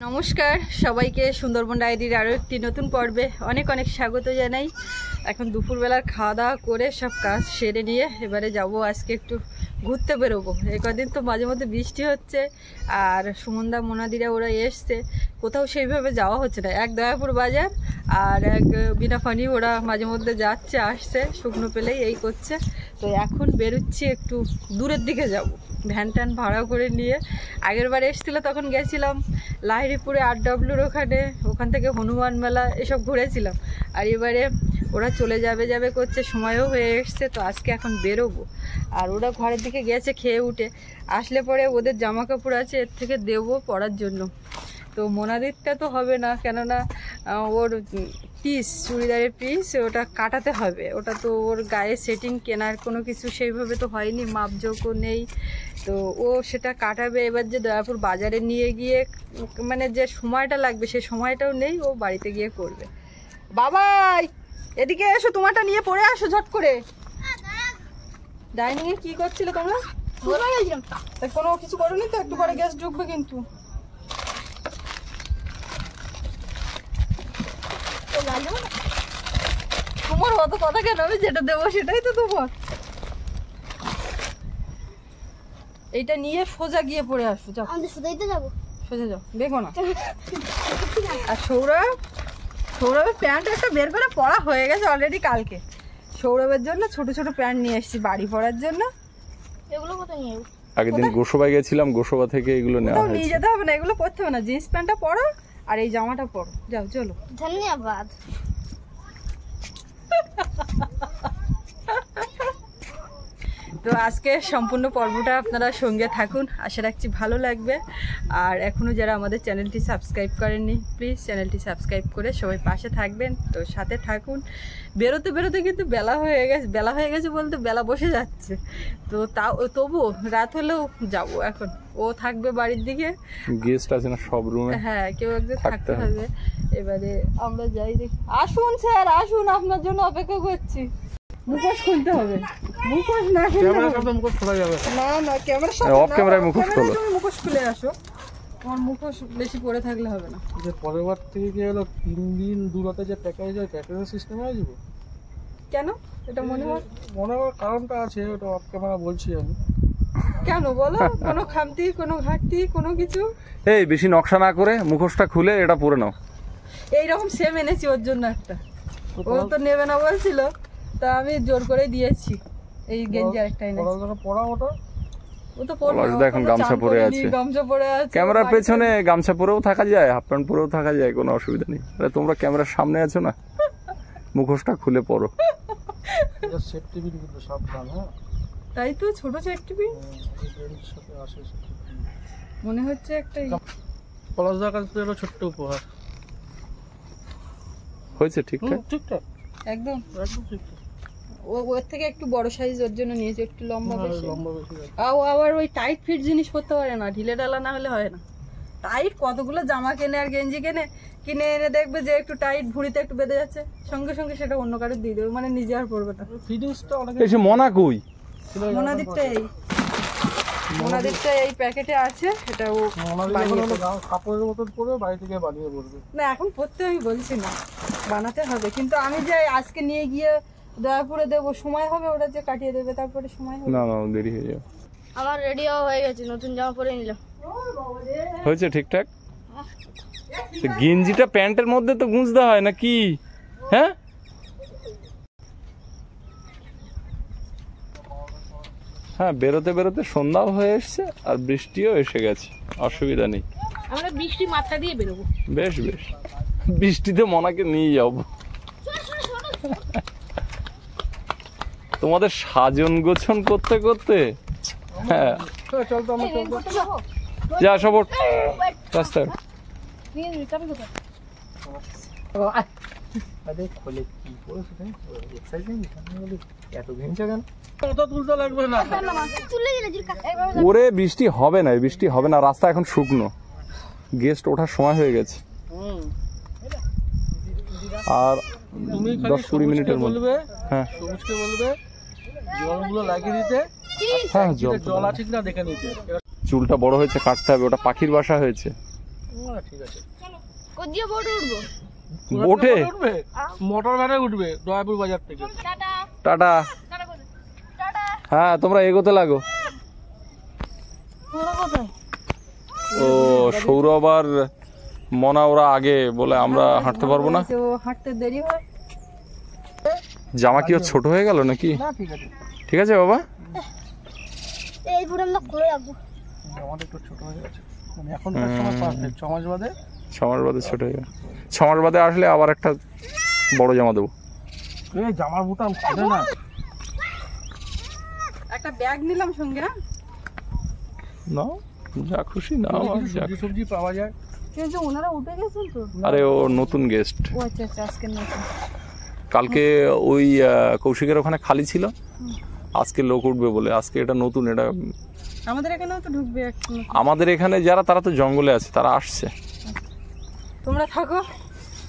নমস্কার সবাইকে সুন্দরবন ডায়েরির আরও একটি নতুন পর্বে অনেক অনেক স্বাগত জানাই। এখন দুপুরবেলার খাওয়া দাওয়া করে সব কাজ সেরে নিয়ে এবারে যাব আজকে একটু ঘুরতে বেরোবো। এই কদিন তো মাঝে মধ্যে বৃষ্টি হচ্ছে আর সুমনদা মোনাদিরা ওরা এসছে, কোথাও সেইভাবে যাওয়া হচ্ছে না। এক দয়াপুর বাজার আর এক বিনাফানি ওরা মাঝে মধ্যে যাচ্ছে আসছে, শুকনো পেলেই এই করছে। তো এখন বেরোচ্ছি একটু দূরের দিকে যাব, ভ্যান ট্যান ভাড়া করে নিয়ে। আগের বার এসেছিলো তখন গেছিলাম লাহিড়িপুরে RWর ওখান থেকে হনুমান মেলা এসব ঘুরেছিলাম। আর এবারে ওরা চলে যাবে করছে, সময়ও হয়ে এসছে। তো আজকে এখন বেরোবো। আর ওরা ঘরের দিকে গেছে খেয়ে উঠে, আসলে পরে ওদের জামা কাপড় আছে এর থেকে দেবো পরার জন্য। তো মোনাদিরটা তো হবে না, কেননা ওর পিস চুড়িদারের পিস ওটা কাটাতে হবে। ওটা তো ওর গায়ে সেটিং কেনার কোনো কিছু সেইভাবে তো হয়নি, মাপজোকও নেই। তো ও সেটা কাটাবে। এবার যে দয়াপুর বাজারে নিয়ে গিয়ে মানে যে সময়টা লাগবে সেই সময়টাও নেই, ও বাড়িতে গিয়ে করবে। বাবাই এদিকে এসো, তোমারটা নিয়ে পড়ে আসো ঝট করে। ডাইনিংয়ে কি করছিলে তোমরা? কোনো কিছু করোনি তো? একটু পরে গ্যাস ঢুকবে কিন্তু। তোমার অত কথা কেন? আমি যেটা দেবো সেটাই তো তোমার। এইটা নিয়ে সোজা গিয়ে পড়ে আসো, যাও। সোজাই তো যাবো, সোজা যাও, দেখো না। আর সৌরভের প্যান্ট একটা বের করে পরা হয়ে গেছে অলরেডি কালকে। সৌরভের জন্য ছোট ছোট প্যান্ট নিয়ে এসেছি বাড়ি পরার জন্য। এগুলো কোথায় নিয়ে যাবো? আগের দিন গোসবায় গেছিলাম, গোসবা থেকে এগুলো নেওয়া হয়েছে। নিয়ে যেতে হবে না, এগুলো পরতে হবে না। জিন্স প্যান্টটা পরো আর এই জামাটা পরো, যাও চলো। ধন্যবাদ। তো আজকে সম্পূর্ণ পর্বটা আপনারা সঙ্গে থাকুন, আশা রাখছি ভালো লাগবে। আর এখনও যারা আমাদের চ্যানেলটি সাবস্ক্রাইব করেননি, প্লিজ চ্যানেলটি সাবস্ক্রাইব করে সবাই পাশে থাকবেন। তো সাথে থাকুন। বেরোতে বেরোতে কিন্তু বেলা হয়ে গেছে বলতে বেলা বসে যাচ্ছে। তো তবু রাত হলেও যাব। এখন ও থাকবে বাড়ির দিকে, গেস্ট আছে না সব রুমে। হ্যাঁ, কেউ একজন থাকতে হবে। এবারে আমরা যাই দেখি। আসুন স্যার আসুন, আপনার জন্য অপেক্ষা করছি। মুখোশ খুলতে হবে, মুখোশ না খুললে মুখোশ খোলা যাবে না। না ক্যামেরার সামনে অফ ক্যামেরায় মুখোশ খোলো, মুখোশ খুলে আসো। তোমার মুখোশ বেশি পরে থাকলে হবে না। যে পরের বার থেকে কি হলো 3 দিন দূরতে যে প্যাকেজ হয়, প্যাকেজের সিস্টেম হয়ে যাবে কেন? এটা মনে হয় কারণটা আছে, ওটা অফ ক্যামেরা বলছি আমি। কেন বলো? কোনো খামতি, কোনো ঘাটতি, কোনো কিছু? এই বেশি নকশা না করে মুখোশটা খুলে এটা পরে নাও। এইরকম সেম এনেছি ওর জন্য একটা, ও তো নেবে না বলছিল, তা আমি জোর করে দিয়েছি। এই গেঞ্জি আরেকটা এনেছি। পড়া ওটা ও তো পরে এখন গামছা পরে আছে, গামছা পরে আছে। ক্যামেরার পেছনে গামছা পরেও থাকা যায়, হাফ প্যান্ট পরেও থাকা যায়, কোনো অসুবিধা নেই। তোমরা ক্যামেরার সামনে আছো না, মুখোশটা খুলে পরো। এটা সেফটি পিন কিন্তু সাবধান। হ্যাঁ তাই তো, ছোট সেফটি পিন মনে হচ্ছে একটা। পলাশদার কাছ থেকে ছোট্ট উপহার হয়েছে। ঠিকঠাক ঠিকঠাক একদম ঠিকঠাক। ওর থেকে একটু বড় সাইজ ওর জন্য নিয়েছে, একটু লম্বা বেশি। আবার ওই টাইট ফিট জিনিস পরতে পারে না, ঢিলে ঢালা না হলে হয় না। টাইট কতগুলো জামা কেনে আর গেঞ্জি কিনে এনে দেখবে যে একটু টাইট ভুঁড়িতে একটু বেঁধে যাচ্ছে, সঙ্গে সঙ্গে সেটা অন্য কারো দিয়ে দেবে, মানে নিজে আর পরবে না। ফিটিংসটা অনেক এসে মনা কই? মোনাদিরটা এই প্যাকেটে আছে। এটা ও কাপড়ের মতন পরে বাড়ি থেকে বানিয়ে পড়বে না, এখন পরতে আমি বলছি না, বানাতে হবে। কিন্তু আমি যে আজকে নিয়ে গিয়ে দয়াপুরে দেবো, সময় হবে ওরা যে কাটিয়ে দেবে, তারপরে সময় হবে না। দেরি হয়ে যাবে। আমার রেডিও হয়ে গেছে, নতুন জামা পরে নিলাম। হয়েছে ঠিকঠাক। গেঞ্জিটা প্যান্টের মধ্যে তো গুঁজতে হয় না কি? হ্যাঁ, হ্যাঁ, বেরোতে বেরোতে সন্ধ্যাও হয়ে এসছে আর বৃষ্টিও এসে গেছে, অসুবিধা নেই। আমরা বৃষ্টি মাথা দিয়ে বেরোবো। বেশ বৃষ্টিতে মনাকে নিয়ে যাব। তোমাদের সাজন গোছন করতে করতে হ্যাঁ যা সব রাস্তায়। ওরে বৃষ্টি হবে না, বৃষ্টি হবে না, রাস্তা এখন শুকনো, গেস্ট ওঠার সময় হয়ে গেছে। আর 10-20 মিনিটের মধ্যে হ্যাঁ সবুজকে বলবে জলগুলো লাগিয়ে দিতে। হ্যাঁ, জল আছে কিনা দেখে নিতে। চুলটা বড় হয়েছে, কাটতে হবে, ওটা পাখির বাসা হয়েছে। ঠিক আছে। কোজিয়ে বোটে উঠবো? বোটে উঠবে, মোটর ভ্যানে উঠবে দয়াপুর বাজার থেকে। টাটা। হ্যাঁ তোমরা এগোতে লাগো। ও সৌরভ আর মনা ওরা আগে বলে আমরা হাঁটতে পারবো না। হাঁটতে দেরি হয়। জামা কি ওর ছোট হয়ে গেল নাকি? না ঠিক আছে, ঠিক আছে বাবা। এই পুরো আমরা খুলে রাখবো। আমাদের একটু ছোট হয়ে গেছে, মানে এখন সময় পারফেক্ট। 6 মাস বাদে 6 মাস বাদে ছোট হয়ে গেল। 6 মাস বাদে আসলে আবার একটা বড় জামা দেবো। এই জামার বুতাম খুলে না। একটা ব্যাগ নিলাম সঙ্গে। না যা খুশি না সবজি পাওয়া যায়। কিন্তু ওনারা উঠে গেছেন তো। আরে ও নতুন গেস্ট। ও আচ্ছা আচ্ছা, আজকে নতুন। কালকে ওই কৌশিকের ওখানে খালি ছিল, আজকে লোক উঠবে বলে। আজকে এটা নতুন, এটা আমাদের এখানেও তো ঢুকবে। আমাদের এখানে যারা তারা তো জঙ্গলে আছে, তারা আসছে। তোমরা থাকো,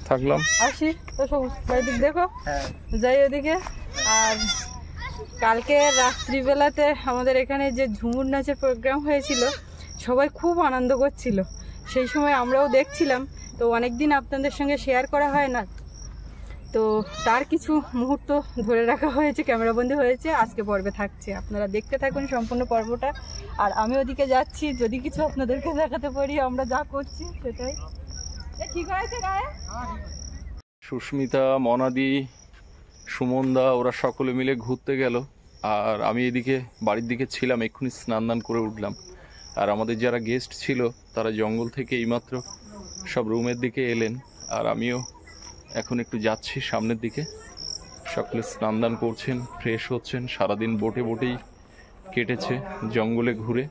থাকলাম। আসি তো সব বাড়িতে দেখো, যাই ওদিকে। আর কালকে রাত্রিবেলাতে আমাদের এখানে যে ঝুমুর নাচের প্রোগ্রাম হয়েছিল, সবাই খুব আনন্দ করছিল। সেই সময় আমরাও দেখছিলাম। তো অনেক দিন আপনাদের সঙ্গে শেয়ার করা হয় না, তো তার কিছু মুহূর্ত ধরে রাখা হয়েছে, ক্যামেরাবন্দি হয়েছে, আজকে পর্বে থাকছে। আপনারা দেখতে থাকুন সম্পূর্ণ পর্বটা। আর আমি ওদিকে যাচ্ছি, যদি কিছু আপনাদেরকে দেখাতে পারি আমরা যা করছি সেটাই। ঠিক হয়েছে গায়ে? সুস্মিতা, মনাদি, সুমনদা ওরা সকলে মিলে ঘুরতে গেল, আর আমি এদিকে বাড়ির দিকে ছিলাম। এক্ষুনি স্নান দান করে উঠলাম। আর আমাদের যারা গেস্ট ছিল তারা জঙ্গল থেকে এইমাত্র সব রুমের দিকে এলেন, আর আমিও এখন একটু যাচ্ছি সামনের দিকে। সকলে স্নান দান করছেন, ফ্রেশ হচ্ছেন। সারাদিন বোটেই কেটেছে জঙ্গলে ঘুরে।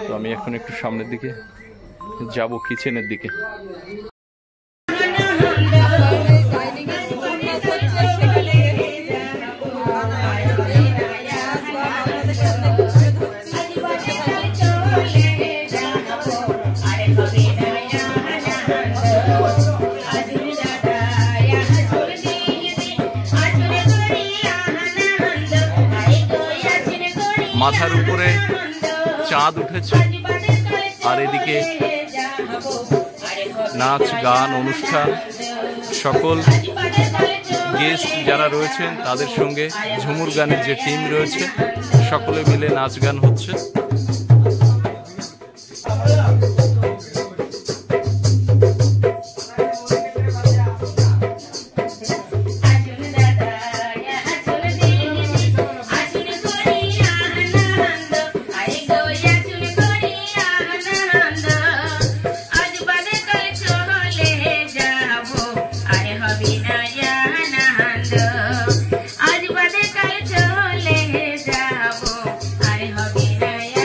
তো আমি এখন একটু সামনের দিকে যাব, কিচেনের দিকে। মাথার উপরে চাঁদ উঠেছে, আর এদিকে নাচ গান অনুষ্ঠান। সকল গেস্ট যারা রয়েছেন তাদের সঙ্গে ঝুমুর গানের যে টিম রয়েছে সকলে মিলে নাচ গান হচ্ছে। আজ বাদে কাল চলে যাবো, আরে হবে না।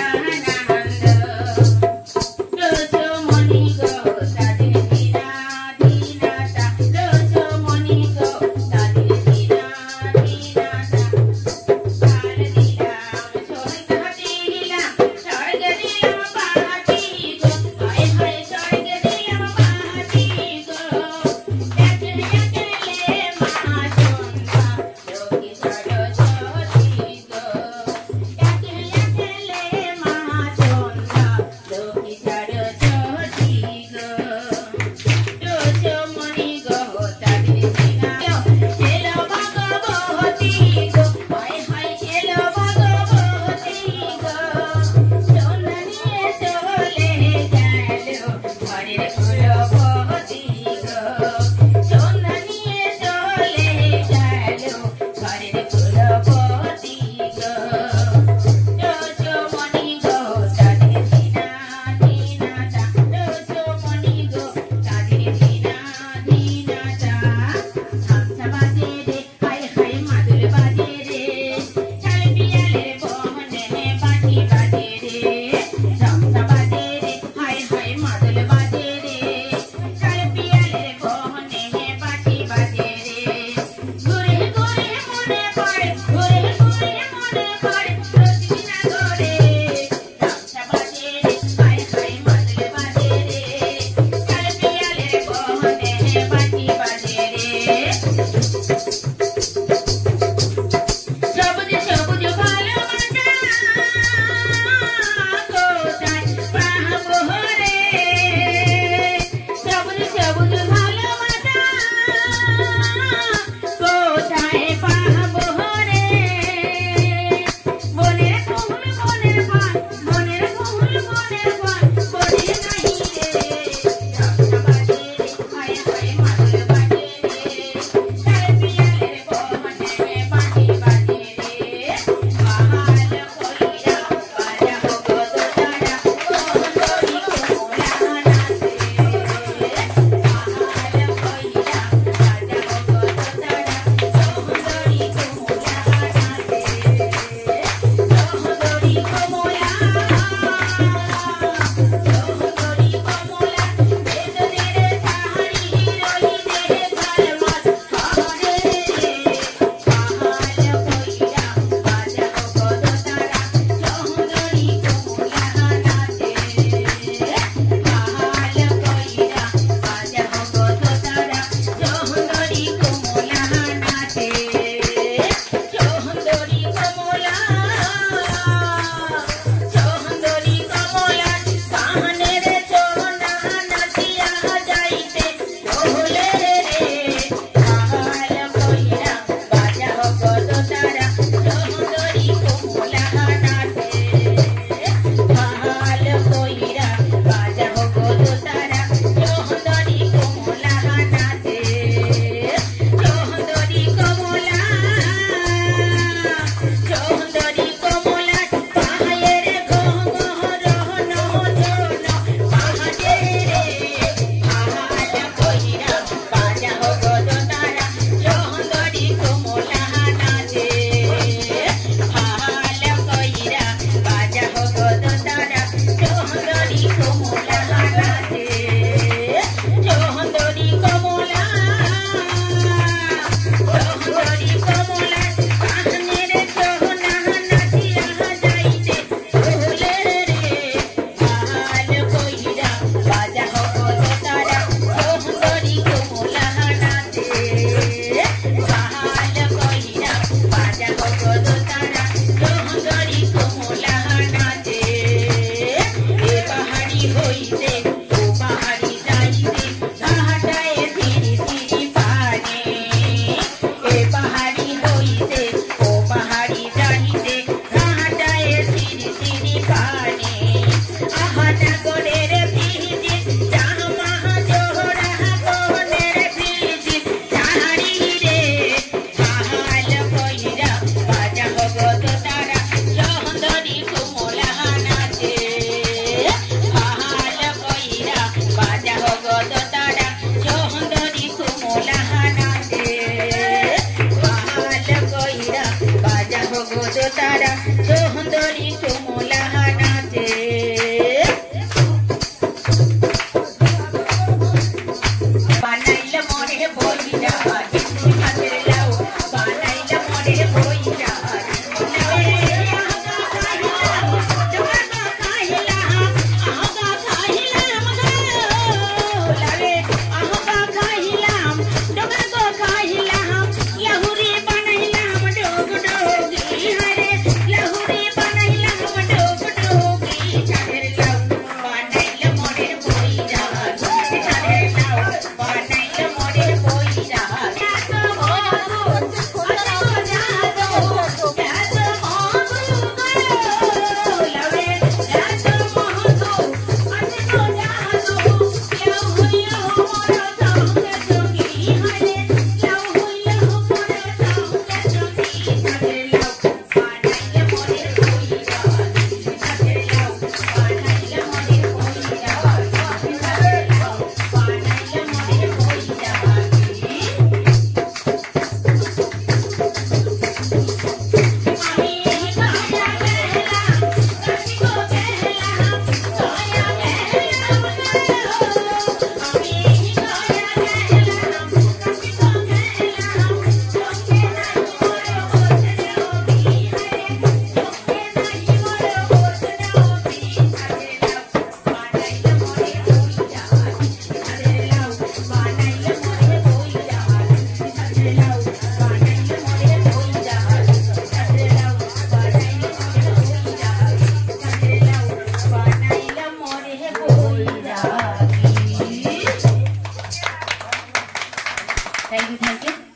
Thank you